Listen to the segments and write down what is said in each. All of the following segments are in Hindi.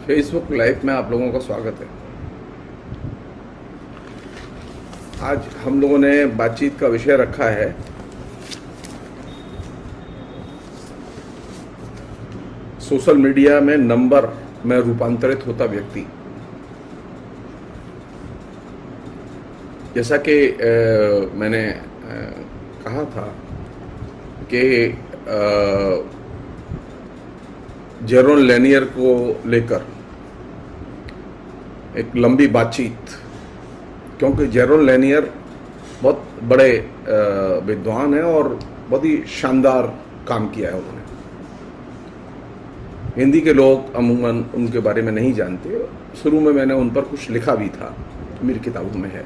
फेसबुक लाइव में आप लोगों का स्वागत है। आज हम लोगों ने बातचीत का विषय रखा है सोशल मीडिया में नंबर में रूपांतरित होता व्यक्ति। जैसा कि मैंने कहा था कि जेरोन लेनियर को लेकर एक लंबी बातचीत, क्योंकि जेरोन लेनियर बहुत बड़े विद्वान हैं और बहुत ही शानदार काम किया है उन्होंने। हिंदी के लोग अमूमन उनके बारे में नहीं जानते। शुरू में मैंने उन पर कुछ लिखा भी था, मेरी किताबों में है।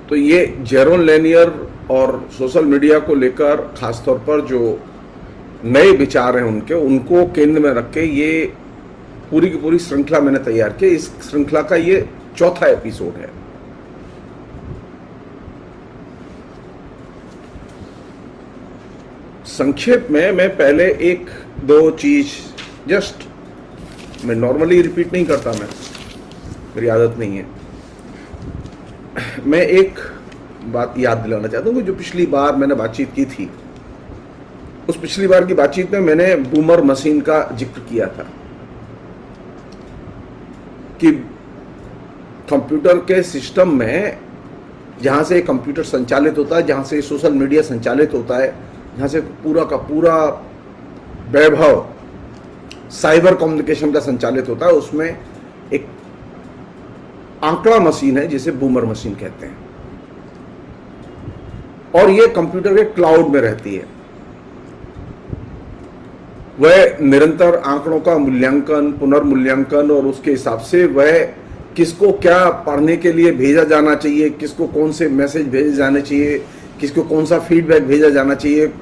तो ये जेरोन लेनियर और सोशल मीडिया को लेकर खासतौर पर जो नए विचार हैं उनको केंद्र में रख के ये पूरी की पूरी श्रृंखला मैंने तैयार की। इस श्रृंखला का ये चौथा एपिसोड है। संक्षेप में मैं पहले एक दो चीज मैं नॉर्मली रिपीट नहीं करता, मेरी आदत नहीं है। मैं एक बात याद दिलाना चाहता हूं कि जो पिछली बार मैंने बातचीत की थी, उस पिछली बार की बातचीत में मैंने बूमर मशीन का जिक्र किया था कि कंप्यूटर के सिस्टम में जहां से कंप्यूटर संचालित होता है, जहां से सोशल मीडिया संचालित होता है, जहां से पूरा का पूरा वैभव साइबर कम्युनिकेशन का संचालित होता है, उसमें एक आंकड़ा मशीन है जिसे बूमर मशीन कहते हैं। और ये कंप्यूटर के क्लाउड में रहती है। वह निरंतर आंकड़ों का मूल्यांकन, पुनर्मूल्यांकन और उसके हिसाब से वह किसको क्या पढ़ने के लिए भेजा जाना चाहिए, किसको कौन से मैसेज भेजे जाने चाहिए, किसको कौन सा फीडबैक भेजा जाना चाहिए,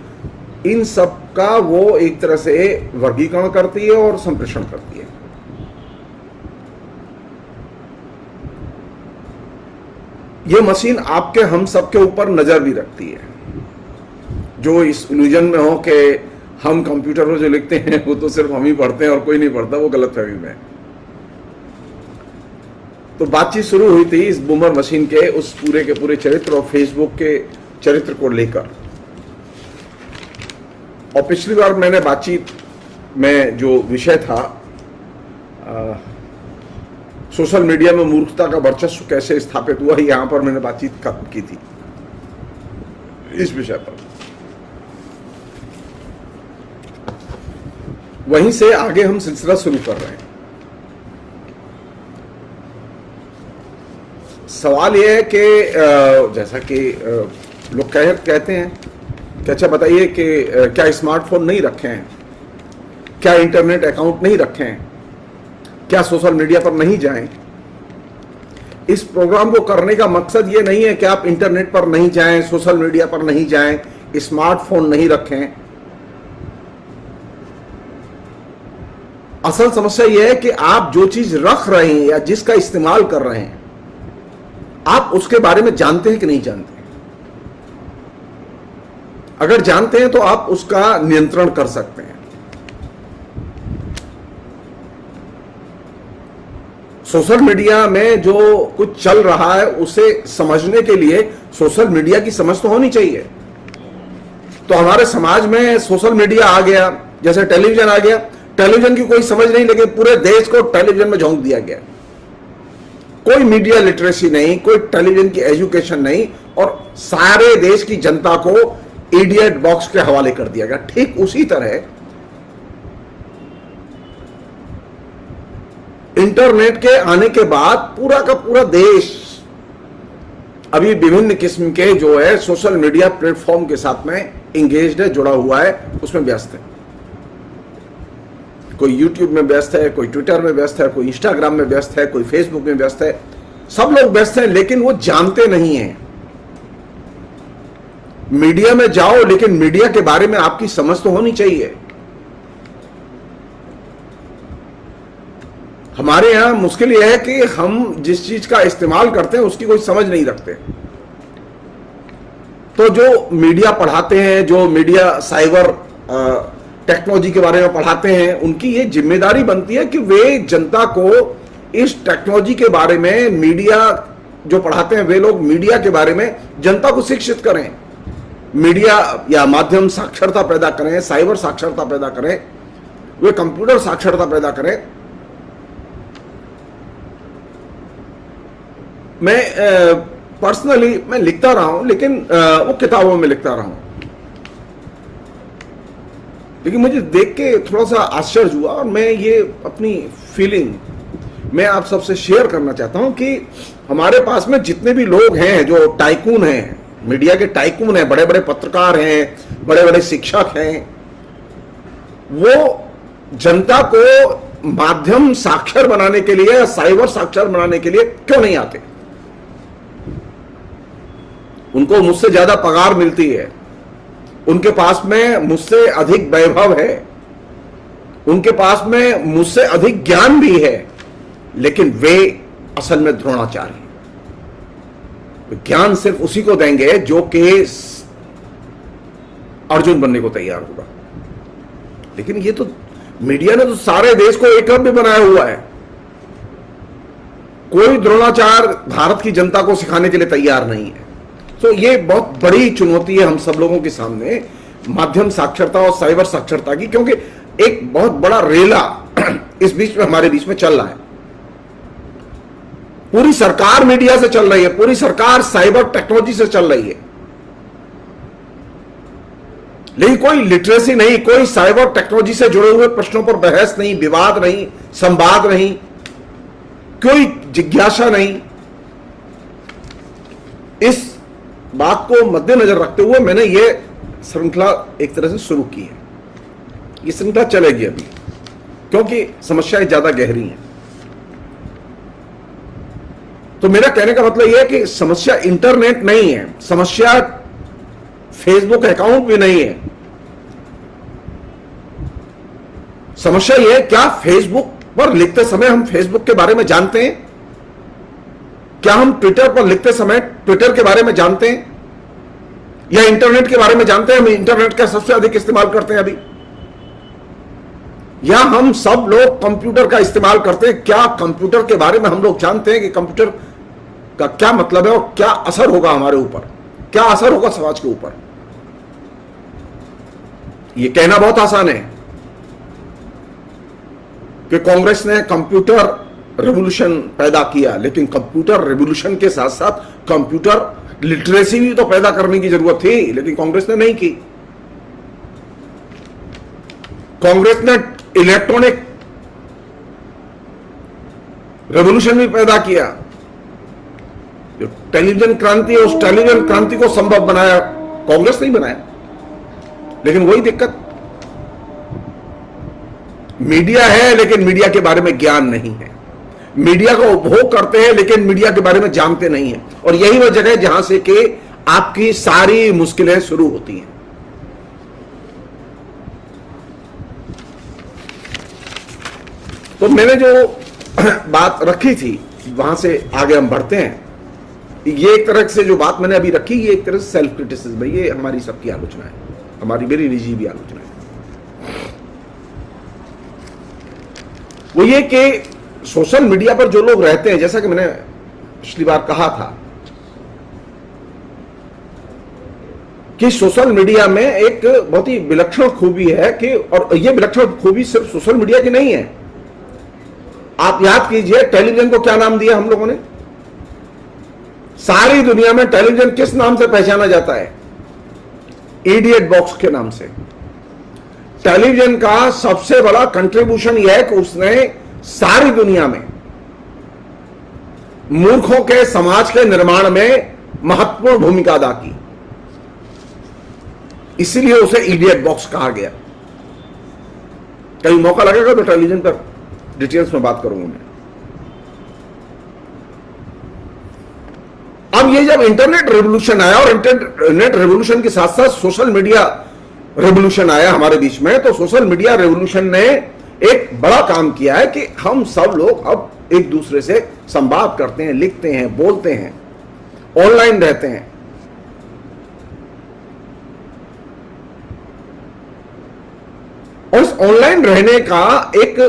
इन सब का वो एक तरह से वर्गीकरण करती है और संप्रेषण करती है। ये मशीन आपके हम सबके ऊपर नजर भी रखती है। जो इस इल्यूजन में हो कि हम कंप्यूटर पर जो लिखते हैं वो तो सिर्फ हम ही पढ़ते हैं और कोई नहीं पढ़ता, वो गलतफहमी में। तो बातचीत शुरू हुई थी इस बूमर मशीन के उस पूरे के पूरे चरित्र और फेसबुक के चरित्र को लेकर। और पिछली बार मैंने बातचीत में जो विषय था सोशल मीडिया में मूर्खता का वर्चस्व कैसे स्थापित हुआ, यहां पर मैंने बातचीत की थी इस विषय पर। वहीं से आगे हम सिलसिला शुरू कर रहे हैं। सवाल यह है कि जैसा कि लोग कहते हैं कि अच्छा बताइए कि क्या स्मार्टफोन नहीं रखे हैं, क्या इंटरनेट अकाउंट नहीं रखे हैं, क्या सोशल मीडिया पर नहीं जाएं। इस प्रोग्राम को करने का मकसद ये नहीं है कि आप इंटरनेट पर नहीं जाएं, सोशल मीडिया पर नहीं जाएं, स्मार्टफोन नहीं रखें। असल समस्या यह है कि आप जो चीज रख रहे हैं या जिसका इस्तेमाल कर रहे हैं, आप उसके बारे में जानते हैं कि नहीं जानते। अगर जानते हैं तो आप उसका नियंत्रण कर सकते हैं। सोशल मीडिया में जो कुछ चल रहा है उसे समझने के लिए सोशल मीडिया की समझ तो होनी चाहिए। तो हमारे समाज में सोशल मीडिया आ गया, जैसे टेलीविजन आ गया। टेलीविजन की कोई समझ नहीं, लेकिन पूरे देश को टेलीविजन में झोंक दिया गया। कोई मीडिया लिटरेसी नहीं, कोई टेलीविजन की एजुकेशन नहीं, और सारे देश की जनता को इडियट बॉक्स के हवाले कर दिया गया। ठीक उसी तरह इंटरनेट के आने के बाद पूरा का पूरा देश अभी विभिन्न किस्म के जो है सोशल मीडिया प्लेटफॉर्म के साथ में इंगेज्ड है, जुड़ा हुआ है, उसमें व्यस्त है। कोई यूट्यूब में व्यस्त है, कोई ट्विटर में व्यस्त है, कोई इंस्टाग्राम में व्यस्त है, कोई फेसबुक में व्यस्त है। सब लोग व्यस्त हैं, लेकिन वो जानते नहीं हैं। मीडिया में जाओ, लेकिन मीडिया के बारे में आपकी समझ तो होनी चाहिए। हमारे यहां मुश्किल यह है कि हम जिस चीज का इस्तेमाल करते हैं उसकी कोई समझ नहीं रखते। तो जो मीडिया पढ़ाते हैं, जो मीडिया साइबर टेक्नोलॉजी के बारे में पढ़ाते हैं, उनकी ये जिम्मेदारी बनती है कि वे जनता को इस टेक्नोलॉजी के बारे में, मीडिया जो पढ़ाते हैं वे लोग मीडिया के बारे में जनता को शिक्षित करें, मीडिया या माध्यम साक्षरता पैदा करें, साइबर साक्षरता पैदा करें, वे कंप्यूटर साक्षरता पैदा करें। मैं पर्सनली मैं लिखता रहा हूं, लेकिन वो किताबों में लिखता रहा हूं, लेकिन मुझे देख के थोड़ा सा आश्चर्य हुआ और मैं ये अपनी फीलिंग मैं आप सबसे शेयर करना चाहता हूं कि हमारे पास में जितने भी लोग हैं जो टाइकून हैं, मीडिया के टाइकून हैं, बड़े बड़े पत्रकार हैं, बड़े बड़े शिक्षक हैं, वो जनता को माध्यम साक्षर बनाने के लिए, साइबर साक्षर बनाने के लिए क्यों नहीं आते? उनको मुझसे ज्यादा पगार मिलती है, उनके पास में मुझसे अधिक वैभव है, उनके पास में मुझसे अधिक ज्ञान भी है, लेकिन वे असल में द्रोणाचार्य हैं। ज्ञान सिर्फ उसी को देंगे जो कि अर्जुन बनने को तैयार होगा। लेकिन ये तो मीडिया ने तो सारे देश को एकलव्य बनाया हुआ है। कोई द्रोणाचार भारत की जनता को सिखाने के लिए तैयार नहीं है। तो ये बहुत बड़ी चुनौती है हम सब लोगों के सामने, माध्यम साक्षरता और साइबर साक्षरता की, क्योंकि एक बहुत बड़ा रेला इस बीच में हमारे बीच में चल रहा है। पूरी सरकार मीडिया से चल रही है, पूरी सरकार साइबर टेक्नोलॉजी से चल रही है, लेकिन कोई लिटरेसी नहीं, कोई साइबर टेक्नोलॉजी से जुड़े हुए प्रश्नों पर बहस नहीं, विवाद नहीं, संवाद नहीं, कोई जिज्ञासा नहीं। इस बात को मद्देनजर रखते हुए मैंने ये श्रृंखला एक तरह से शुरू की है। ये श्रृंखला चलेगी अभी, क्योंकि समस्याएं ज्यादा गहरी हैं। तो मेरा कहने का मतलब यह है कि समस्या इंटरनेट नहीं है, समस्या फेसबुक अकाउंट भी नहीं है। समस्या यह है, क्या फेसबुक पर लिखते समय हम फेसबुक के बारे में जानते हैं? क्या हम ट्विटर पर लिखते समय ट्विटर के बारे में जानते हैं, या इंटरनेट के बारे में जानते हैं? हम इंटरनेट का सबसे अधिक इस्तेमाल करते हैं अभी, या हम सब लोग कंप्यूटर का इस्तेमाल करते हैं? क्या कंप्यूटर के बारे में हम लोग जानते हैं कि कंप्यूटर का क्या मतलब है और क्या असर होगा हमारे ऊपर, क्या असर होगा समाज के ऊपर? यह कहना बहुत आसान है कि कांग्रेस ने कंप्यूटर रेवोल्यूशन पैदा किया, लेकिन कंप्यूटर रेवोल्यूशन के साथ साथ कंप्यूटर लिटरेसी भी तो पैदा करने की जरूरत थी, लेकिन कांग्रेस ने नहीं की। कांग्रेस ने इलेक्ट्रॉनिक रेवोल्यूशन भी पैदा किया, जो टेलीविजन क्रांति है, उस टेलीविजन क्रांति को संभव बनाया कांग्रेस नहीं बनाया। लेकिन वही दिक्कत, मीडिया है लेकिन मीडिया के बारे में ज्ञान नहीं है, मीडिया का उपभोग करते हैं लेकिन मीडिया के बारे में जानते नहीं है। और यही वह जगह है जहां से कि आपकी सारी मुश्किलें शुरू होती हैं। तो मैंने जो बात रखी थी वहां से आगे हम बढ़ते हैं। ये एक तरह से जो बात मैंने अभी रखी, ये एक तरह से सेल्फ क्रिटिसिज्म है, ये हमारी सबकी आलोचना है, हमारी मेरी निजी भी आलोचना है। वो ये कि सोशल मीडिया पर जो लोग रहते हैं, जैसा कि मैंने पिछली बार कहा था कि सोशल मीडिया में एक बहुत ही विलक्षण खूबी है कि, और यह विलक्षण खूबी सिर्फ सोशल मीडिया की नहीं है। आप याद कीजिए, टेलीविजन को क्या नाम दिया हम लोगों ने? सारी दुनिया में टेलीविजन किस नाम से पहचाना जाता है? इडियट बॉक्स के नाम से। टेलीविजन का सबसे बड़ा कंट्रीब्यूशन यह है कि उसने सारी दुनिया में मूर्खों के समाज के निर्माण में महत्वपूर्ण भूमिका अदा की, इसीलिए उसे इडियट बॉक्स कहा गया। कहीं मौका लगेगा तो टेलीविजन पर डिटेल्स में बात करूंगा मैं। अब ये जब इंटरनेट रेवोल्यूशन आया और इंटरनेट रेवोल्यूशन के साथ साथ सोशल मीडिया रेवोल्यूशन आया हमारे बीच में, तो सोशल मीडिया रेवोल्यूशन ने एक बड़ा काम किया है कि हम सब लोग अब एक दूसरे से संवाद करते हैं, लिखते हैं, बोलते हैं, ऑनलाइन रहते हैं। ऑनलाइन रहने का एक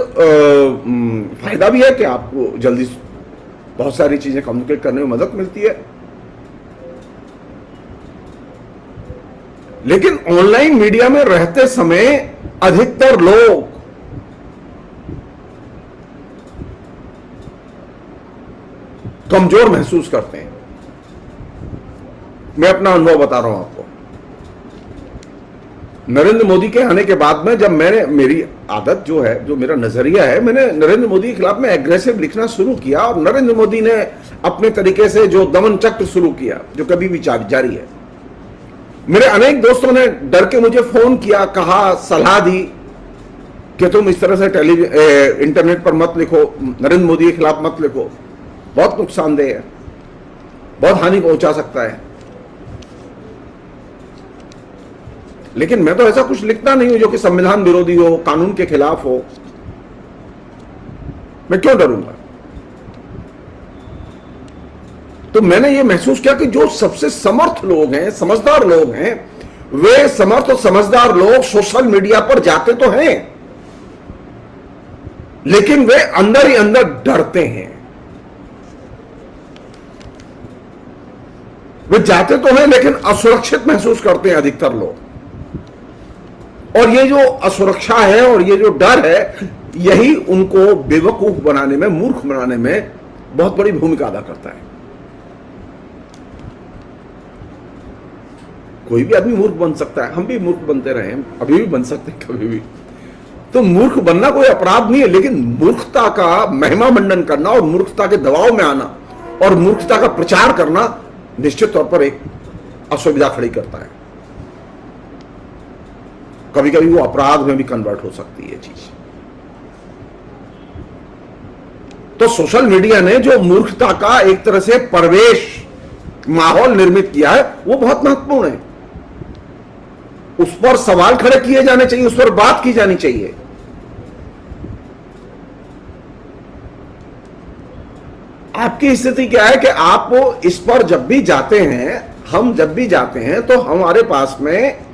फायदा भी है कि आपको जल्दी बहुत सारी चीजें कम्युनिकेट करने में मदद मिलती है, लेकिन ऑनलाइन मीडिया में रहते समय अधिकतर लोग कमजोर महसूस करते हैं। मैं अपना अनुभव बता रहा हूं आपको। नरेंद्र मोदी के आने के बाद में जब मेरी आदत जो है, जो मेरा नजरिया है, मैंने नरेंद्र मोदी के खिलाफ में एग्रेसिव लिखना शुरू किया और नरेंद्र मोदी ने अपने तरीके से जो दमन चक्र शुरू किया, जो कभी भी जारी है। मेरे अनेक दोस्तों ने डर के मुझे फोन किया, कहा, सलाह दी कि तुम इस तरह से इंटरनेट पर मत लिखो, नरेंद्र मोदी के खिलाफ मत लिखो, बहुत नुकसानदेह है, बहुत हानि पहुंचा सकता है। लेकिन मैं तो ऐसा कुछ लिखता नहीं हूं जो कि संविधान विरोधी हो, कानून के खिलाफ हो। मैं क्यों डरूंगा? तो मैंने ये महसूस किया कि जो सबसे समर्थ लोग हैं, समझदार लोग हैं, वे समर्थ और समझदार लोग सोशल मीडिया पर जाते तो हैं, लेकिन वे अंदर ही अंदर डरते हैं। वे जाते तो हैं लेकिन असुरक्षित महसूस करते हैं अधिकतर लोग। और ये जो असुरक्षा है और ये जो डर है, यही उनको बेवकूफ बनाने में, मूर्ख बनाने में बहुत बड़ी भूमिका अदा करता है। कोई भी आदमी मूर्ख बन सकता है, हम भी मूर्ख बनते रहे हैं, अभी भी बन सकते हैं कभी भी। तो मूर्ख बनना कोई अपराध नहीं है, लेकिन मूर्खता का महिमा मंडन करना और मूर्खता के दबाव में आना और मूर्खता का प्रचार करना निश्चित तौर पर एक असुविधा खड़ी करता है। कभी कभी वो अपराध में भी कन्वर्ट हो सकती है चीज। तो सोशल मीडिया ने जो मूर्खता का एक तरह से परिवेश, माहौल निर्मित किया है, वो बहुत महत्वपूर्ण है। उस पर सवाल खड़े किए जाने चाहिए, उस पर बात की जानी चाहिए। आपकी स्थिति क्या है कि आप इस पर जब भी जाते हैं, हम जब भी जाते हैं, तो हमारे पास में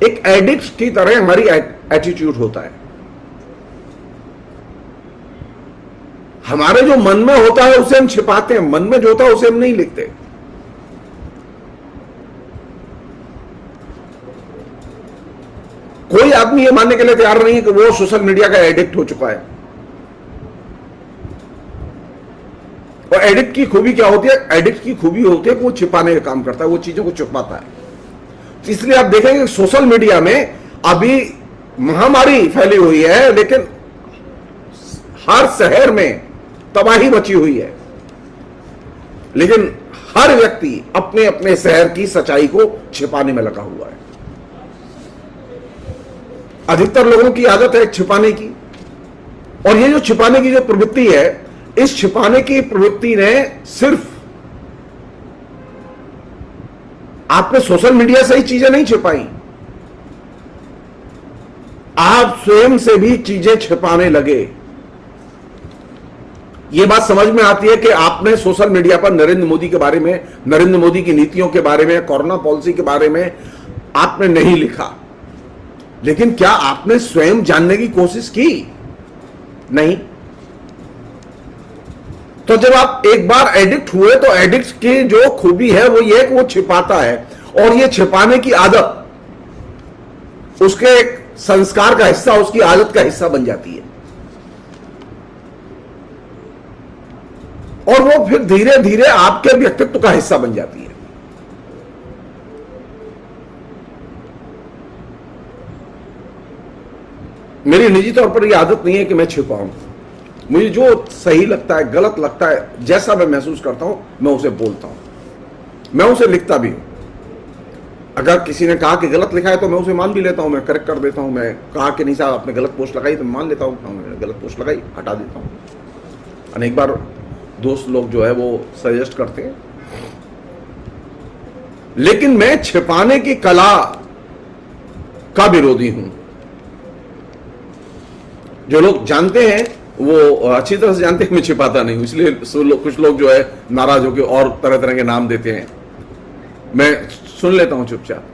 एक एडिक्ट की तरह हमारी एटीट्यूड होता है। हमारे जो मन में होता है उसे हम छिपाते हैं, मन में जो होता है उसे हम नहीं लिखते। कोई आदमी ये मानने के लिए तैयार नहीं है कि वो सोशल मीडिया का एडिक्ट हो चुका है। और एडिक्ट की खूबी क्या होती है? एडिक्ट की खूबी होती है कि वो छिपाने का काम करता है, वो चीजों को छुपाता है। इसलिए आप देखेंगे सोशल मीडिया में अभी महामारी फैली हुई है, लेकिन हर शहर में तबाही मची हुई है, लेकिन हर व्यक्ति अपने अपने शहर की सच्चाई को छिपाने में लगा हुआ है। अधिकतर लोगों की आदत है छिपाने की, और ये जो छिपाने की जो प्रवृत्ति है, इस छिपाने की प्रवृत्ति ने सिर्फ आपने सोशल मीडिया से ही चीजें नहीं छिपाई, आप स्वयं से भी चीजें छिपाने लगे। यह बात समझ में आती है कि आपने सोशल मीडिया पर नरेंद्र मोदी के बारे में, नरेंद्र मोदी की नीतियों के बारे में, कोरोना पॉलिसी के बारे में आपने नहीं लिखा, लेकिन क्या आपने स्वयं जानने की कोशिश की? नहीं। तो जब आप एक बार एडिक्ट हुए, तो एडिक्ट की जो खूबी है वो ये कि वो छिपाता है, और ये छिपाने की आदत उसके एक संस्कार का हिस्सा, उसकी आदत का हिस्सा बन जाती है, और वो फिर धीरे धीरे आपके व्यक्तित्व का हिस्सा बन जाती है। मेरी निजी तौर पर यह आदत नहीं है कि मैं छिपाऊं। मुझे जो सही लगता है, गलत लगता है, जैसा मैं महसूस करता हूं, मैं उसे बोलता हूं, मैं उसे लिखता भी हूं। अगर किसी ने कहा कि गलत लिखा है तो मैं उसे मान भी लेता हूं, मैं करेक्ट कर देता हूं। मैं कहा कि नहीं साहब आपने गलत पोस्ट लगाई, तो मैं मान लेता हूं, गलत पोस्ट लगाई, हटा देता हूं। अनेक बार दोस्त लोग जो है वो सजेस्ट करते हैं, लेकिन मैं छिपाने की कला का विरोधी हूं। जो लोग जानते हैं वो अच्छी तरह से जानते हैं मैं छिपाता नहीं हूं, इसलिए कुछ लोग जो है नाराज होकर और तरह तरह के नाम देते हैं, मैं सुन लेता हूं चुपचाप।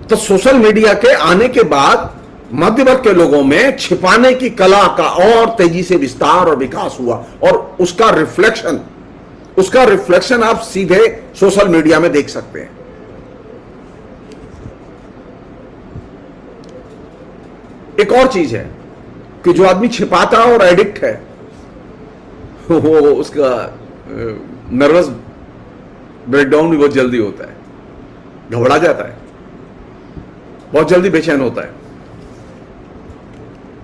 तो सोशल मीडिया के आने के बाद मध्य वर्ग के लोगों में छिपाने की कला का और तेजी से विस्तार और विकास हुआ, और उसका रिफ्लेक्शन आप सीधे सोशल मीडिया में देख सकते हैं। एक और चीज है कि जो आदमी छिपाता है और एडिक्ट है, वो उसका नर्वस ब्रेकडाउन भी बहुत जल्दी होता है, घबरा जाता है, बहुत जल्दी बेचैन होता है,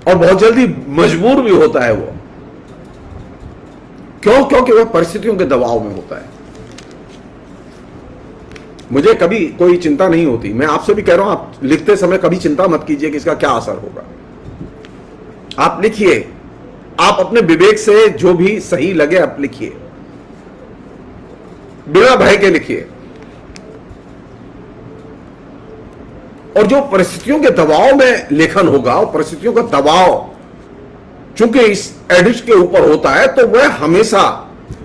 और बहुत जल्दी मजबूर भी होता है। वो क्यों? क्योंकि वह परिस्थितियों के दबाव में होता है। मुझे कभी कोई चिंता नहीं होती, मैं आपसे भी कह रहा हूं, आप लिखते समय कभी चिंता मत कीजिए कि इसका क्या असर होगा। आप लिखिए, आप अपने विवेक से जो भी सही लगे आप लिखिए, बिना भय के लिखिए। और जो परिस्थितियों के दबाव में लेखन होगा, और परिस्थितियों का दबाव चूंकि इस एडिक्ट के ऊपर होता है, तो वह हमेशा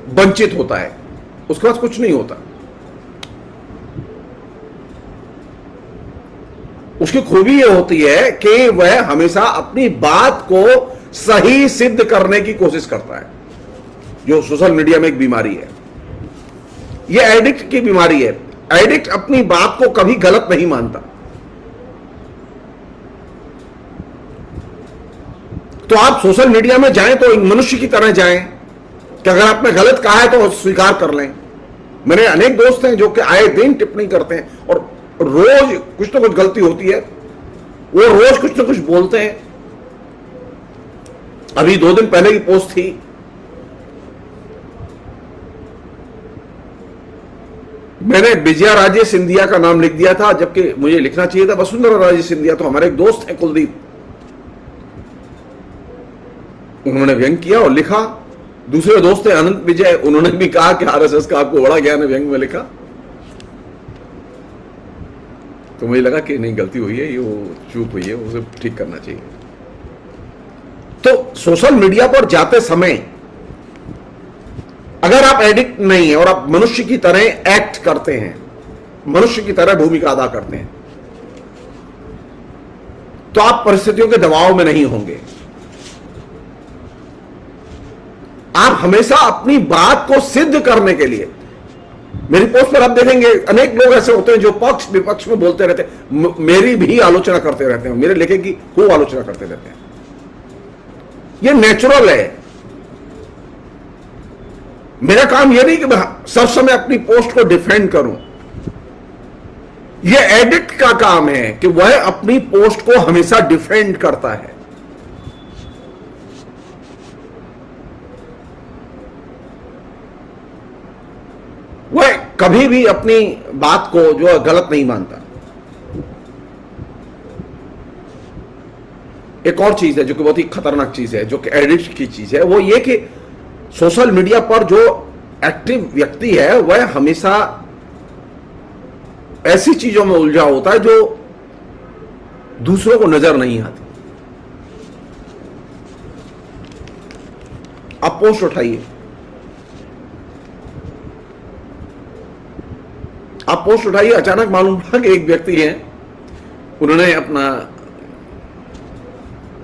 वंचित होता है, उसके पास कुछ नहीं होता। उसकी खूबी यह होती है कि वह हमेशा अपनी बात को सही सिद्ध करने की कोशिश करता है, जो सोशल मीडिया में एक बीमारी है। यह एडिक्ट की बीमारी है। एडिक्ट अपनी बात को कभी गलत नहीं मानता। तो आप सोशल मीडिया में जाएं तो एक मनुष्य की तरह जाएं कि अगर आपने गलत कहा है तो स्वीकार कर लें। मेरे अनेक दोस्त हैं जो कि आए दिन टिप्पणी करते हैं, और रोज कुछ ना कुछ गलती होती है, वो रोज कुछ ना कुछ बोलते हैं। अभी 2 दिन पहले की पोस्ट थी, मैंने विजया राजे सिंधिया का नाम लिख दिया था, जबकि मुझे लिखना चाहिए था वसुंधरा राजे सिंधिया। तो हमारे एक दोस्त हैं कुलदीप, उन्होंने व्यंग किया और लिखा। दूसरे दोस्त हैं अनंत विजय, उन्होंने भी कहा कि आरएसएस का आपको बड़ा ज्ञान है, व्यंग में लिखा। तो मुझे लगा कि नहीं, गलती हुई है, ये वो चूक हुई है, उसे ठीक करना चाहिए। तो सोशल मीडिया पर जाते समय अगर आप एडिक्ट नहीं है और आप मनुष्य की तरह एक्ट करते हैं, मनुष्य की तरह भूमिका अदा करते हैं, तो आप परिस्थितियों के दबाव में नहीं होंगे। आप हमेशा अपनी बात को सिद्ध करने के लिए, मेरी पोस्ट पर आप देखेंगे अनेक लोग ऐसे होते हैं जो पक्ष विपक्ष में बोलते रहते हैं, मेरी भी आलोचना करते रहते हैं, मेरे लेखे की खूब आलोचना करते रहते हैं। यह नेचुरल है। मेरा काम यह नहीं कि मैं सब समय अपनी पोस्ट को डिफेंड करूं। यह एडिक्ट का काम है कि वह अपनी पोस्ट को हमेशा डिफेंड करता है। वह कभी भी अपनी बात को जो है गलत नहीं मानता। एक और चीज है जो कि बहुत ही खतरनाक चीज है, जो कि एडिक्ट की चीज है, वो ये कि सोशल मीडिया पर जो एक्टिव व्यक्ति है वह हमेशा ऐसी चीजों में उलझा होता है जो दूसरों को नजर नहीं आती। आप पोस्ट उठाइए, आप पोस्ट उठाइए, अचानक मालूम पड़ा कि एक व्यक्ति है, उन्होंने अपना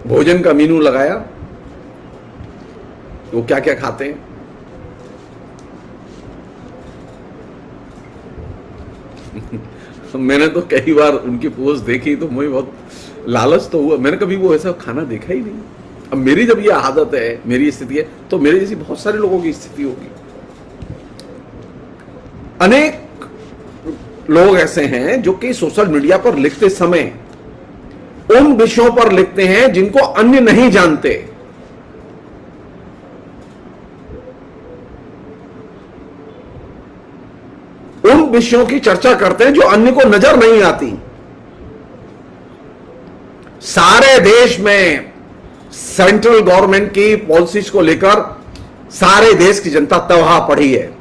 भोजन का मेनू लगाया, वो क्या क्या खाते हैं। मैंने तो कई बार उनकी पोस्ट देखी तो मुझे बहुत लालच तो हुआ, मैंने कभी वो ऐसा खाना देखा ही नहीं। अब मेरी जब ये आदत है, मेरी स्थिति है, तो मेरे जैसी बहुत सारे लोगों की स्थिति होगी। अनेक लोग ऐसे हैं जो कि सोशल मीडिया पर लिखते समय उन विषयों पर लिखते हैं जिनको अन्य नहीं जानते। उन विषयों की चर्चा करते हैं जो अन्य को नजर नहीं आती। सारे देश में सेंट्रल गवर्नमेंट की पॉलिसीज को लेकर सारे देश की जनता तबाह पड़ी है,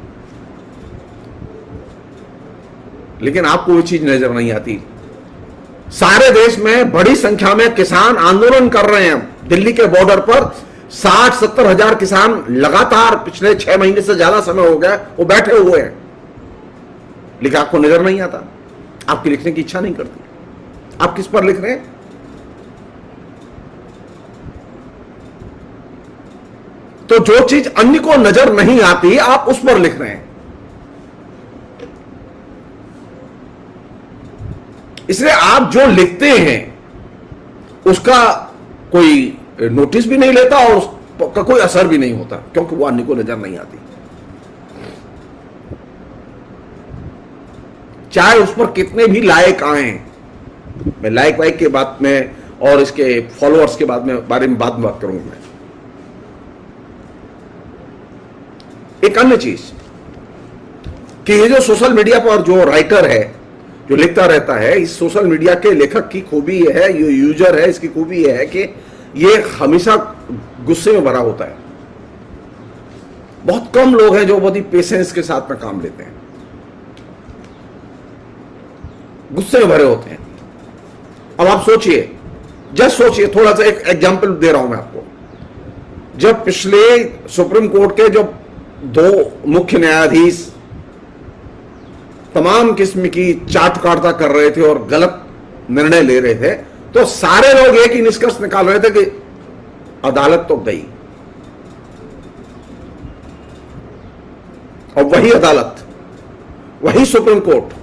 लेकिन आपको वो चीज नजर नहीं आती। सारे देश में बड़ी संख्या में किसान आंदोलन कर रहे हैं। दिल्ली के बॉर्डर पर 60-70 हजार किसान लगातार पिछले 6 महीने से ज्यादा समय हो गया वो बैठे हुए हैं, लेकिन आपको नजर नहीं आता, आपकी लिखने की इच्छा नहीं करती। आप किस पर लिख रहे हैं? तो जो चीज अन्य को नजर नहीं आती आप उस पर लिख रहे हैं। इसलिए आप जो लिखते हैं उसका कोई नोटिस भी नहीं लेता और उसका कोई असर भी नहीं होता, क्योंकि वो अन्य को नजर नहीं आती। चाहे उस पर कितने भी लाइक आए, मैं लाइक वाइक के बात में और इसके फॉलोअर्स के बारे में बात करूंगा। मैं एक अन्य चीज कि ये जो सोशल मीडिया पर जो राइटर है जो लिखता रहता है, इस सोशल मीडिया के लेखक की खूबी यह है, ये यूजर है, इसकी खूबी यह है कि ये हमेशा गुस्से में भरा होता है। बहुत कम लोग हैं जो बहुत ही पेशेंस के साथ में काम लेते हैं, गुस्से में भरे होते हैं। अब आप सोचिए, जस्ट सोचिए, थोड़ा सा एक एग्जांपल दे रहा हूं मैं आपको। जब पिछले सुप्रीम कोर्ट के जो 2 मुख्य न्यायाधीश तमाम किस्म की चाटुकारिता कर रहे थे और गलत निर्णय ले रहे थे, तो सारे लोग एक ही निष्कर्ष निकाल रहे थे कि अदालत तो गई। और वही अदालत, वही सुप्रीम कोर्ट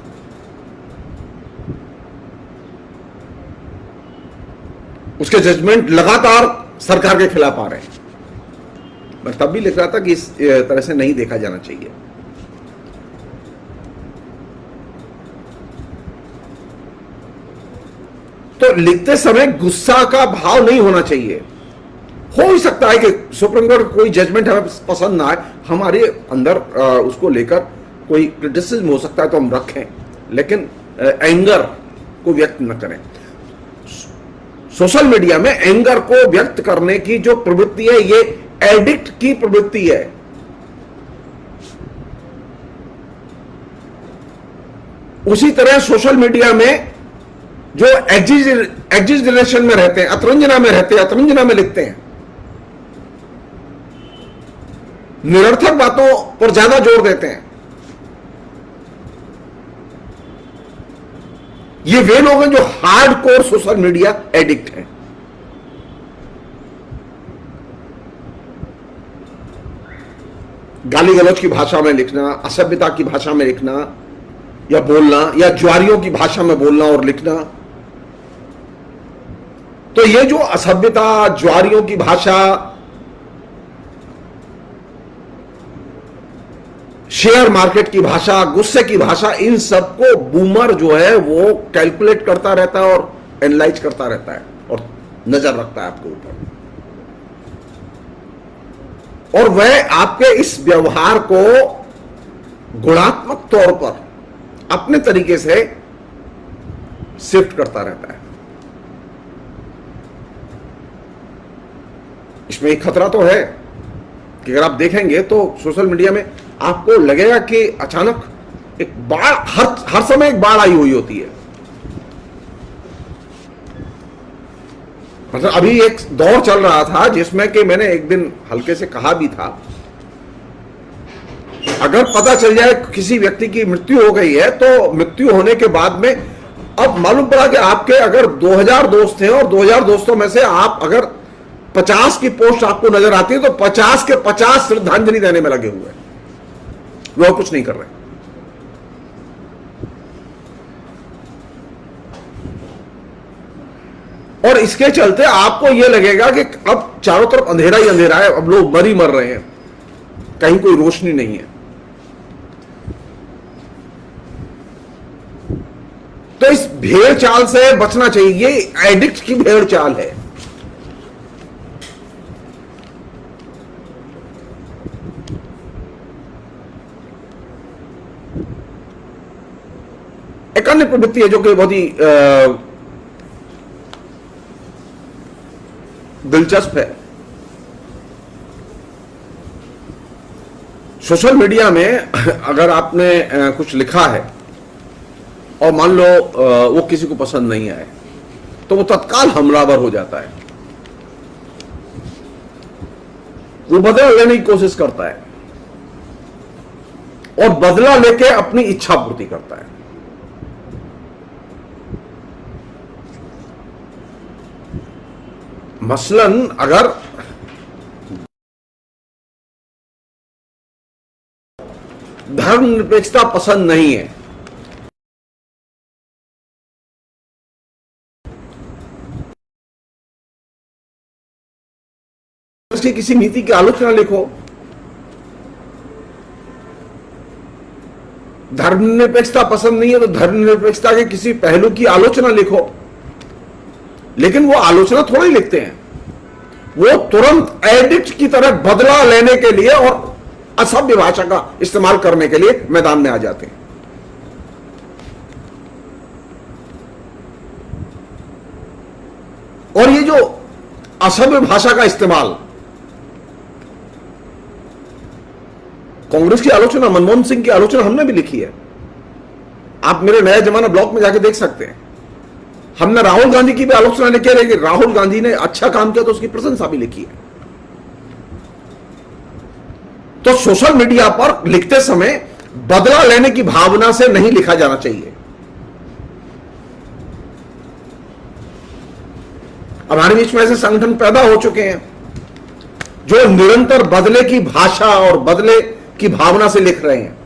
उसके जजमेंट लगातार सरकार के खिलाफ आ रहे हैं। मैं तब भी लिख रहा था कि इस तरह से नहीं देखा जाना चाहिए। तो लिखते समय गुस्सा का भाव नहीं होना चाहिए। हो ही सकता है कि सुप्रीम कोर्ट कोई जजमेंट हमें पसंद ना आए, हमारे अंदर उसको लेकर कोई क्रिटिसिज्म हो सकता है तो हम रखें, लेकिन एंगर को व्यक्त न करें। सोशल मीडिया में एंगर को व्यक्त करने की जो प्रवृत्ति है, ये एडिक्ट की प्रवृत्ति है। उसी तरह सोशल मीडिया में जो एग्जिजरेशन में रहते हैं, अतरंजना में रहते हैं, अतरंजना में लिखते हैं, निरर्थक बातों पर ज्यादा जोर देते हैं, ये वे लोग हैं जो हार्डकोर सोशल मीडिया एडिक्ट हैं। गाली गलौज की भाषा में लिखना, असभ्यता की भाषा में लिखना या बोलना, या ज्वारियों की भाषा में बोलना और लिखना। तो ये जो असभ्यता, ज्वारियों की भाषा, शेयर मार्केट की भाषा, गुस्से की भाषा, इन सबको बूमर जो है वो कैलकुलेट करता रहता है और एनालाइज करता रहता है और नजर रखता है आपके ऊपर, और वह आपके इस व्यवहार को गुणात्मक तौर पर अपने तरीके से शिफ्ट करता रहता है। इसमें एक खतरा तो है कि अगर आप देखेंगे तो सोशल मीडिया में आपको लगेगा कि अचानक एक बाढ़, हर समय एक बाढ़ आई हुई होती है। मतलब अभी एक दौर चल रहा था जिसमें कि मैंने एक दिन हल्के से कहा भी था, अगर पता चल जाए किसी व्यक्ति की मृत्यु हो गई है तो मृत्यु होने के बाद में अब मालूम पड़ा कि आपके अगर 2000 दोस्त हैं और 2000 दोस्तों में से आप अगर 50 की पोस्ट आपको नजर आती है तो 50 के 50 श्रद्धांजलि देने में लगे हुए हैं, वो कुछ नहीं कर रहे। और इसके चलते आपको यह लगेगा कि अब चारों तरफ अंधेरा ही अंधेरा है, अब लोग मर ही मर रहे हैं, कहीं कोई रोशनी नहीं है। तो इस भेड़ चाल से बचना चाहिए। ये एडिक्ट की भेड़ चाल है। एक अन्य प्रवृत्ति है जो कि बहुत ही दिलचस्प है। सोशल मीडिया में अगर आपने कुछ लिखा है और मान लो वो किसी को पसंद नहीं आए तो वो तत्काल हमलावर हो जाता है, वो बदला लेने की कोशिश करता है और बदला लेके अपनी इच्छा पूर्ति करता है। मसलन अगर धर्मनिरपेक्षता पसंद नहीं है, उसकी किसी नीति की आलोचना लिखो। धर्मनिरपेक्षता पसंद नहीं है तो धर्मनिरपेक्षता के किसी पहलू की आलोचना लिखो। लेकिन वो आलोचना थोड़ा ही लिखते हैं, वो तुरंत एडिक्ट की तरह बदला लेने के लिए और असभ्य भाषा का इस्तेमाल करने के लिए मैदान में आ जाते हैं। और ये जो असभ्य भाषा का इस्तेमाल, कांग्रेस की आलोचना, मनमोहन सिंह की आलोचना हमने भी लिखी है। आप मेरे नया जमाना ब्लॉग में जाके देख सकते हैं। हमने राहुल गांधी की भी आलोचना लिखी है, लेकिन राहुल गांधी ने अच्छा काम किया तो उसकी प्रशंसा भी लिखी है। तो सोशल मीडिया पर लिखते समय बदला लेने की भावना से नहीं लिखा जाना चाहिए। हमारे बीच में ऐसे संगठन पैदा हो चुके हैं जो निरंतर बदले की भाषा और बदले की भावना से लिख रहे हैं।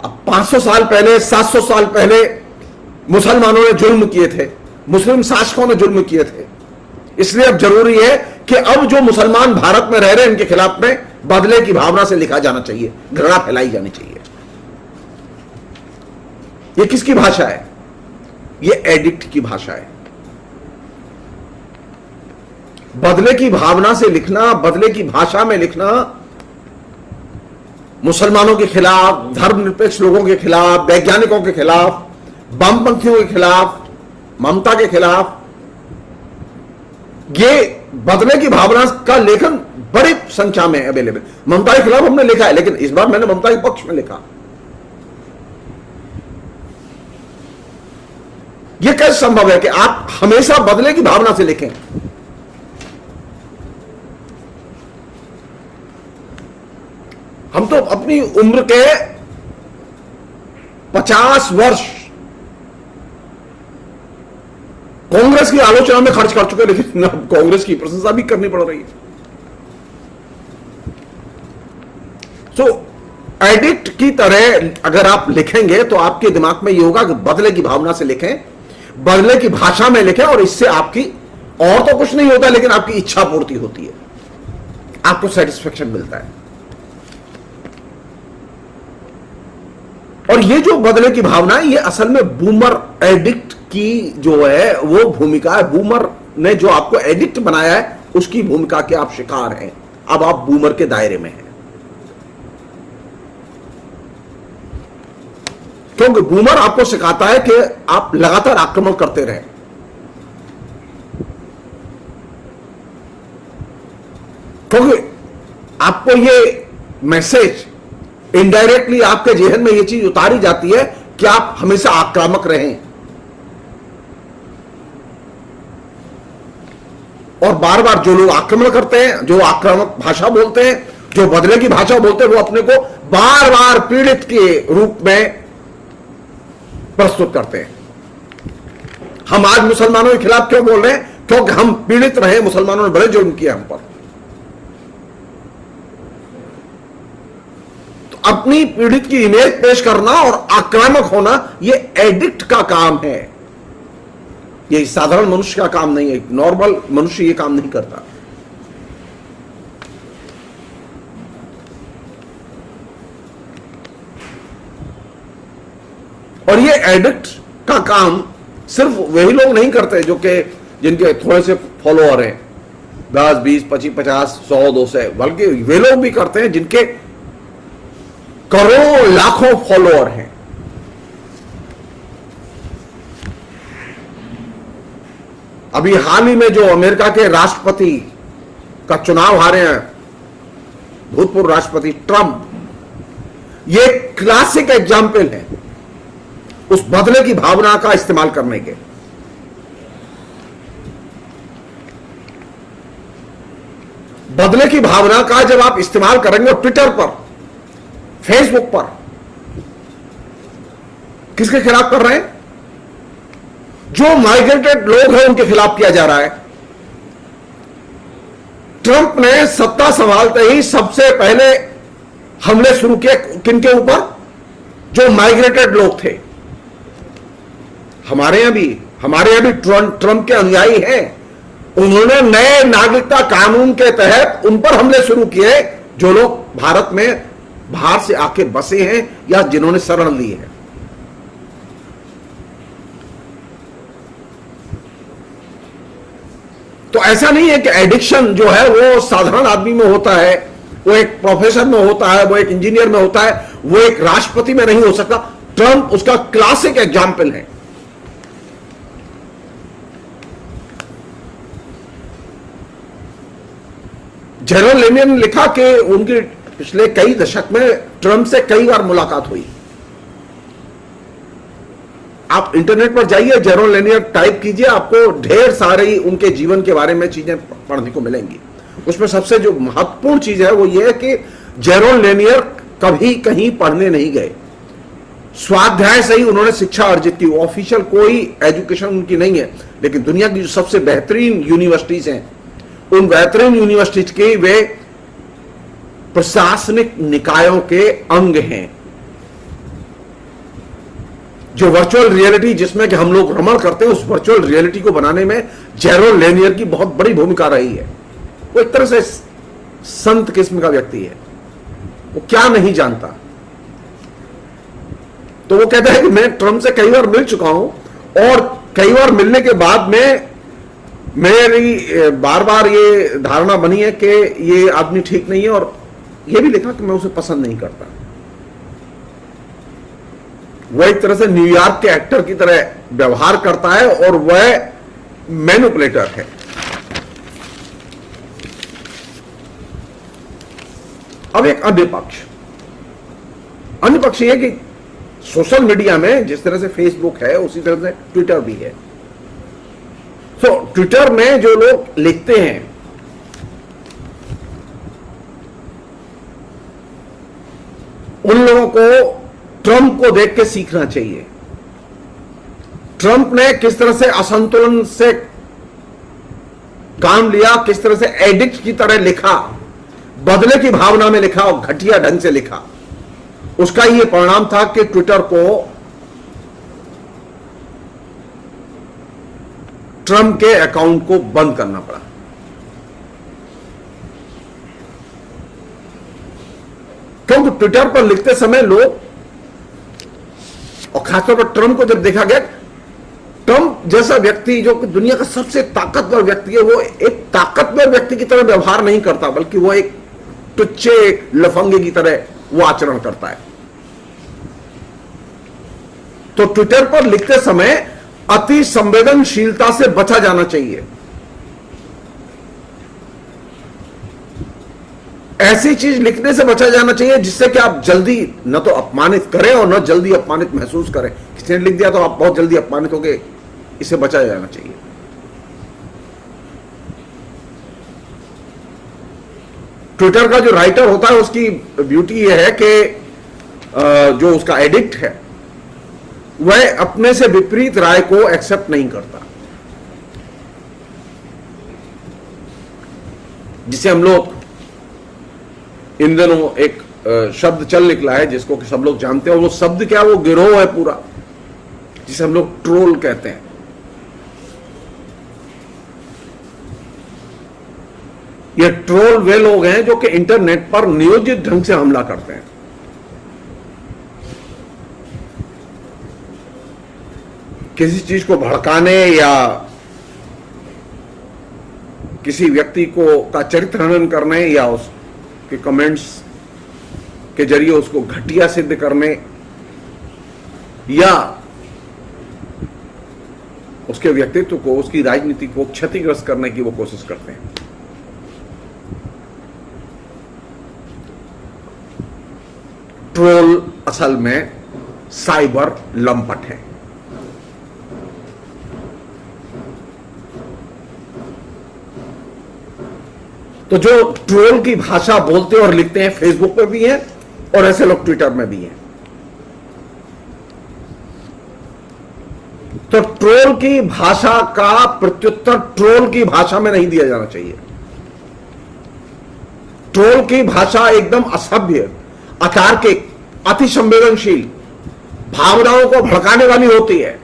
अब 500 साल पहले, 700 साल पहले मुसलमानों ने जुल्म किए थे, मुस्लिम शासकों ने जुल्म किए थे। इसलिए अब जरूरी है कि अब जो मुसलमान भारत में रह रहे हैं इनके खिलाफ में बदले की भावना से लिखा जाना चाहिए, घृणा फैलाई जानी चाहिए। ये किसकी भाषा है? ये एडिक्ट की भाषा है। बदले की भावना से लिखना, बदले की भाषा में लिखना, मुसलमानों के खिलाफ, धर्मनिरपेक्ष लोगों के खिलाफ, वैज्ञानिकों के खिलाफ, वामपंथियों के खिलाफ, ममता के खिलाफ, ये बदले की भावना का लेखन बड़ी संख्या में अवेलेबल। ममता के खिलाफ हमने लिखा है, लेकिन इस बार मैंने ममता के पक्ष में लिखा। यह कैसे संभव है कि आप हमेशा बदले की भावना से लिखें? हम तो अपनी उम्र के 50 वर्ष कांग्रेस की आलोचना में खर्च कर चुके, लेकिन अब कांग्रेस की प्रशंसा भी करनी पड़ रही है। तो एडिक्ट की तरह अगर आप लिखेंगे तो आपके दिमाग में ये होगा कि बदले की भावना से लिखें, बदले की भाषा में लिखें, और इससे आपकी और तो कुछ नहीं होता, लेकिन आपकी इच्छा पूर्ति होती है, आपको सेटिस्फेक्शन मिलता है। और ये जो बदले की भावना है, ये असल में बूमर एडिक्ट की जो है वो भूमिका है। बूमर ने जो आपको एडिक्ट बनाया है उसकी भूमिका के आप शिकार हैं। अब आप बूमर के दायरे में हैं, क्योंकि बूमर आपको सिखाता है कि आप लगातार आक्रमण करते रहें। क्योंकि आपको ये मैसेज इनडायरेक्टली आपके जेहन में ये चीज उतारी जाती है कि आप हमेशा आक्रामक रहें, और बार बार जो लोग आक्रमण करते हैं, जो आक्रामक भाषा बोलते हैं, जो बदले की भाषा बोलते हैं, वो अपने को बार बार पीड़ित के रूप में प्रस्तुत करते हैं। हम आज मुसलमानों के खिलाफ क्यों बोल रहे हैं? क्योंकि हम पीड़ित रहे, मुसलमानों ने बड़े जुल्म किए हम पर। तो अपनी पीड़ित की इमेज पेश करना और आक्रामक होना, यह एडिक्ट का काम है, ये साधारण मनुष्य का काम नहीं है। नॉर्मल मनुष्य ये काम नहीं करता। और ये एडिक्ट का काम सिर्फ वही लोग नहीं करते जो कि जिनके थोड़े से फॉलोअर हैं, 10, 20, 25, 50, 100, 200, बल्कि वे लोग भी करते हैं जिनके करोड़ों लाखों फॉलोअर हैं। अभी हाल ही में जो अमेरिका के राष्ट्रपति का चुनाव हारे हैं, भूतपूर्व राष्ट्रपति ट्रंप, ये क्लासिक एग्जाम्पल है उस बदले की भावना का इस्तेमाल करने के। बदले की भावना का जब आप इस्तेमाल करेंगे ट्विटर पर, फेसबुक पर, किसके खिलाफ कर रहे हैं? जो माइग्रेटेड लोग हैं उनके खिलाफ किया जा रहा है। ट्रंप ने सत्ता संभालते ही सबसे पहले हमले शुरू किए किनके ऊपर? जो माइग्रेटेड लोग थे। हमारे यहां भी ट्रंप के अनुयायी हैं। उन्होंने नए नागरिकता कानून के तहत उन पर हमले शुरू किए जो लोग भारत में बाहर से आके बसे हैं या जिन्होंने शरण ली है। तो ऐसा नहीं है कि एडिक्शन जो है वो साधारण आदमी में होता है, वो एक प्रोफेसर में होता है, वो एक इंजीनियर में होता है, वो एक राष्ट्रपति में नहीं हो सकता। ट्रंप उसका क्लासिक एग्जाम्पल है। जेरोम लेनियर ने लिखा कि उनकी पिछले कई दशक में ट्रंप से कई बार मुलाकात हुई। आप इंटरनेट पर जाइए, जेरोम लेनियर टाइप कीजिए, आपको ढेर सारी उनके जीवन के बारे में चीजें पढ़ने को मिलेंगी। उसमें सबसे जो महत्वपूर्ण चीज है वो ये है कि जेरोम लेनियर कभी कहीं पढ़ने नहीं गए। स्वाध्याय से ही उन्होंने शिक्षा अर्जित की। ऑफिशियल कोई एजुकेशन उनकी नहीं है, लेकिन दुनिया की जो सबसे बेहतरीन यूनिवर्सिटीज हैं, उन बेहतरीन यूनिवर्सिटीज के वे प्रशासनिक निकायों के अंग हैं। जो वर्चुअल रियलिटी जिसमें कि हम लोग भ्रमण करते हैं, उस वर्चुअल रियलिटी को बनाने में जेरोम लेनियर की बहुत बड़ी भूमिका रही है। वो एक तरह से संत किस्म का व्यक्ति है। वो क्या नहीं जानता। तो वो कहता है कि मैं ट्रंप से कई बार मिल चुका हूं और कई बार मिलने के बाद में मेरी बार बार ये धारणा बनी है कि ये आदमी ठीक नहीं है, और ये भी लिखा कि मैं उसे पसंद नहीं करता। वह एक तरह से न्यूयॉर्क के एक्टर की तरह व्यवहार करता है और वह मैनिपुलेटर है। अब एक अन्य पक्ष यह कि सोशल मीडिया में जिस तरह से फेसबुक है उसी तरह से ट्विटर भी है। तो ट्विटर में जो लोग लिखते हैं उन लोगों को ट्रंप को देख के सीखना चाहिए। ट्रंप ने किस तरह से असंतुलन से काम लिया, किस तरह से एडिक्ट की तरह लिखा, बदले की भावना में लिखा और घटिया ढंग से लिखा। उसका यह परिणाम था कि ट्विटर को ट्रंप के अकाउंट को बंद करना पड़ा। क्योंकि ट्विटर पर लिखते समय लोग, और खासतौर पर ट्रंप को जब देखा गया, ट्रंप जैसा व्यक्ति जो कि दुनिया का सबसे ताकतवर व्यक्ति है, वो एक ताकतवर व्यक्ति की तरह व्यवहार नहीं करता, बल्कि वो एक टुच्चे लफंगे की तरह वो आचरण करता है। तो ट्विटर पर लिखते समय अति संवेदनशीलता से बचा जाना चाहिए। ऐसी चीज लिखने से बचा जाना चाहिए जिससे कि आप जल्दी न तो अपमानित करें और न जल्दी अपमानित महसूस करें। किसी ने लिख दिया तो आप बहुत जल्दी अपमानित हो गए, इसे बचा जाना चाहिए। ट्विटर का जो राइटर होता है उसकी ब्यूटी यह है कि जो उसका एडिक्ट है वह अपने से विपरीत राय को एक्सेप्ट नहीं करता, जिसे हम लोग इन दिनों एक शब्द चल निकला है जिसको कि सब लोग जानते हैं, और वो शब्द क्या, वो गिरोह है पूरा, जिसे हम लोग ट्रोल कहते हैं। ये ट्रोल वे लोग हैं जो कि इंटरनेट पर नियोजित ढंग से हमला करते हैं। किसी चीज को भड़काने या किसी व्यक्ति को का चरित्र हनन करने या उसके कमेंट्स के जरिए उसको घटिया सिद्ध करने या उसके व्यक्तित्व को, उसकी राजनीति को क्षतिग्रस्त करने की वो कोशिश करते हैं। ट्रोल असल में साइबर लंपट है। तो जो ट्रोल की भाषा बोलते और लिखते हैं फेसबुक पर भी हैं और ऐसे लोग ट्विटर में भी हैं। तो ट्रोल की भाषा का प्रत्युत्तर ट्रोल की भाषा में नहीं दिया जाना चाहिए। ट्रोल की भाषा एकदम असभ्य, अतार्किक, अति संवेदनशील, भावनाओं को भड़काने वाली होती है।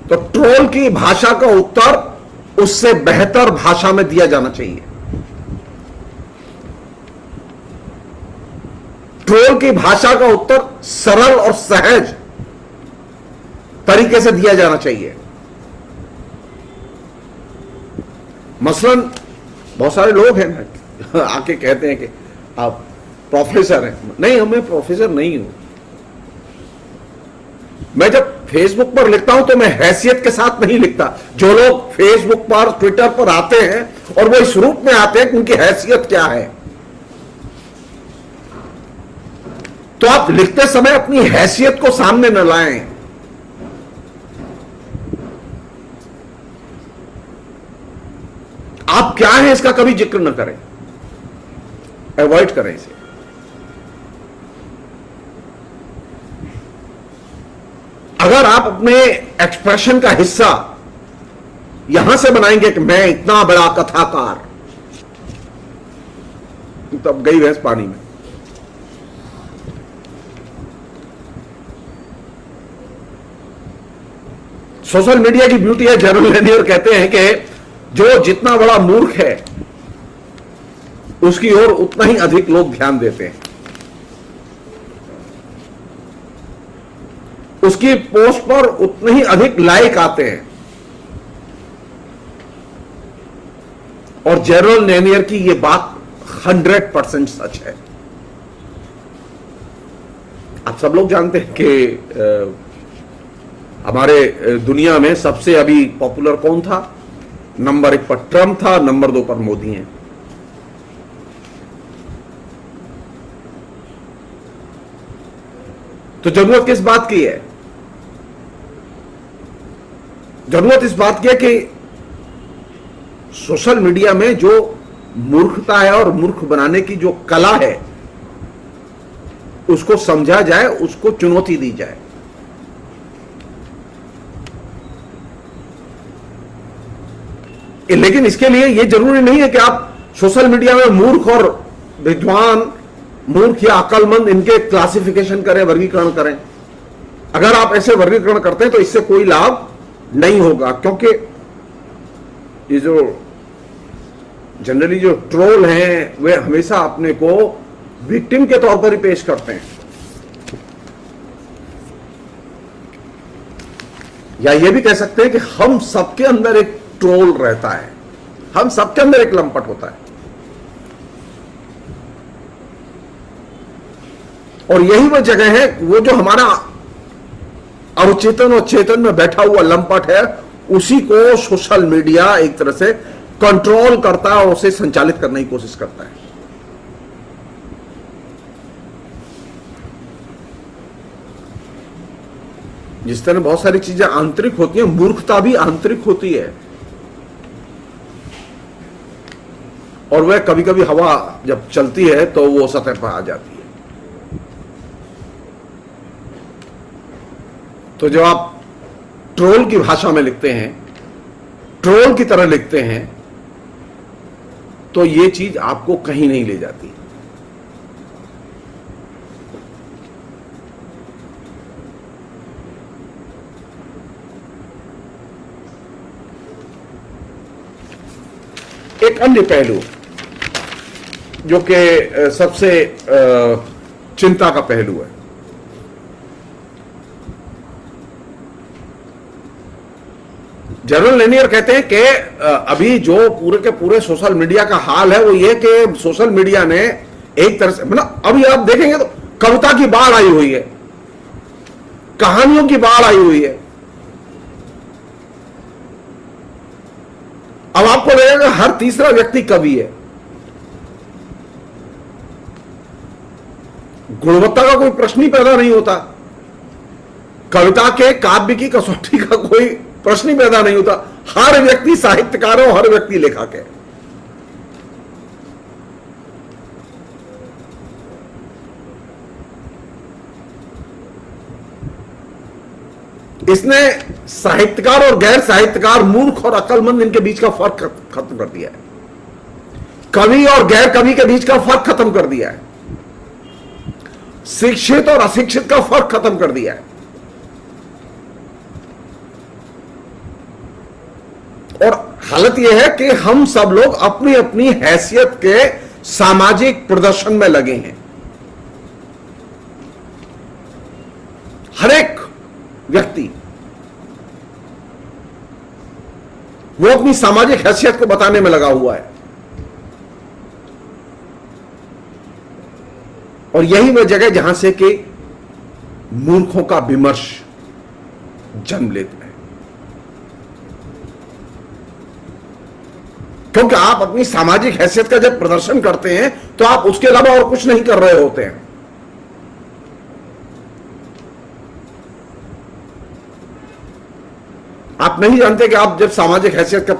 तो ट्रोल की भाषा का उत्तर उससे बेहतर भाषा में दिया जाना चाहिए। ट्रोल की भाषा का उत्तर सरल और सहज तरीके से दिया जाना चाहिए। मसलन बहुत सारे लोग हैं ना आके कहते हैं कि आप प्रोफेसर हैं। नहीं, मैं प्रोफेसर नहीं हूं। मैं जब फेसबुक पर लिखता हूं तो मैं हैसियत के साथ नहीं लिखता। जो लोग फेसबुक पर, ट्विटर पर आते हैं और वो इस रूप में आते हैं कि उनकी हैसियत क्या है, तो आप लिखते समय अपनी हैसियत को सामने न लाएं। आप क्या हैं इसका कभी जिक्र न करें, अवॉइड करें इसे। अगर आप अपने एक्सप्रेशन का हिस्सा यहां से बनाएंगे कि मैं इतना बड़ा कथाकार, तब गई भैंस पानी में। सोशल मीडिया की ब्यूटी है, जनरल लेनियर कहते हैं कि जो जितना बड़ा मूर्ख है उसकी ओर उतना ही अधिक लोग ध्यान देते हैं। उसकी पोस्ट पर उतने ही अधिक लाइक आते हैं। और जनरल लेनियर की यह बात 100% सच है। आप सब लोग जानते हैं कि हमारे दुनिया में सबसे अभी पॉपुलर कौन था? नंबर 1 पर ट्रंप था, नंबर 2 पर मोदी हैं। तो जरूरत किस बात की है? जरूरत इस बात की है कि सोशल मीडिया में जो मूर्खता है और मूर्ख बनाने की जो कला है उसको समझा जाए, उसको चुनौती दी जाए। लेकिन इसके लिए यह जरूरी नहीं है कि आप सोशल मीडिया में मूर्ख और विद्वान, मूर्ख या अक्लमंद, इनके क्लासिफिकेशन करें, वर्गीकरण करें। अगर आप ऐसे वर्गीकरण करते हैं तो इससे कोई लाभ नहीं होगा, क्योंकि ये जो जनरली जो ट्रोल हैं वे हमेशा अपने को विक्टिम के तौर पर ही पेश करते हैं, या ये भी कह सकते हैं कि हम सबके अंदर एक ट्रोल रहता है, हम सबके अंदर एक लंपट होता है। और यही वो जगह है, वो जो हमारा अवचेतन और चेतन में बैठा हुआ लंपट है, उसी को सोशल मीडिया एक तरह से कंट्रोल करता है और उसे संचालित करने की कोशिश करता है। जिस तरह बहुत सारी चीजें आंतरिक होती हैं, मूर्खता भी आंतरिक होती है। और वह कभी कभी हवा जब चलती है तो वो सतह पर आ जाती है। तो जब आप ट्रोल की भाषा में लिखते हैं, ट्रोल की तरह लिखते हैं, तो ये चीज आपको कहीं नहीं ले जाती। एक अन्य पहलू जो कि सबसे चिंता का पहलू है, जनरल लेनियर कहते हैं कि अभी जो पूरे के पूरे सोशल मीडिया का हाल है वो ये कि सोशल मीडिया ने एक तरह से, मतलब अभी आप देखेंगे तो कविता की बाढ़ आई हुई है, कहानियों की बाढ़ आई हुई है। अब आपको लगेगा हर तीसरा व्यक्ति कवि है। गुणवत्ता का कोई प्रश्न ही पैदा नहीं होता, कविता के काव्य की कसौटी का कोई प्रश्न ही पैदा नहीं होता। हर व्यक्ति साहित्यकार है, हर व्यक्ति लेखक है। इसने साहित्यकार और गैर साहित्यकार, मूर्ख और अक्लमंद, इनके बीच का फर्क खत्म कर दिया है। कवि और गैर कवि के बीच का फर्क खत्म कर दिया है। शिक्षित और अशिक्षित का फर्क खत्म कर दिया है। और हालत यह है कि हम सब लोग अपनी अपनी हैसियत के सामाजिक प्रदर्शन में लगे हैं। हर एक व्यक्ति वो अपनी सामाजिक हैसियत को बताने में लगा हुआ है। और यही वह जगह जहां से कि मूर्खों का विमर्श जन्म लेता है, क्योंकि आप अपनी सामाजिक हैसियत का जब प्रदर्शन करते हैं तो आप उसके अलावा और कुछ नहीं कर रहे होते हैं। आप नहीं जानते कि आप जब सामाजिक हैसियत का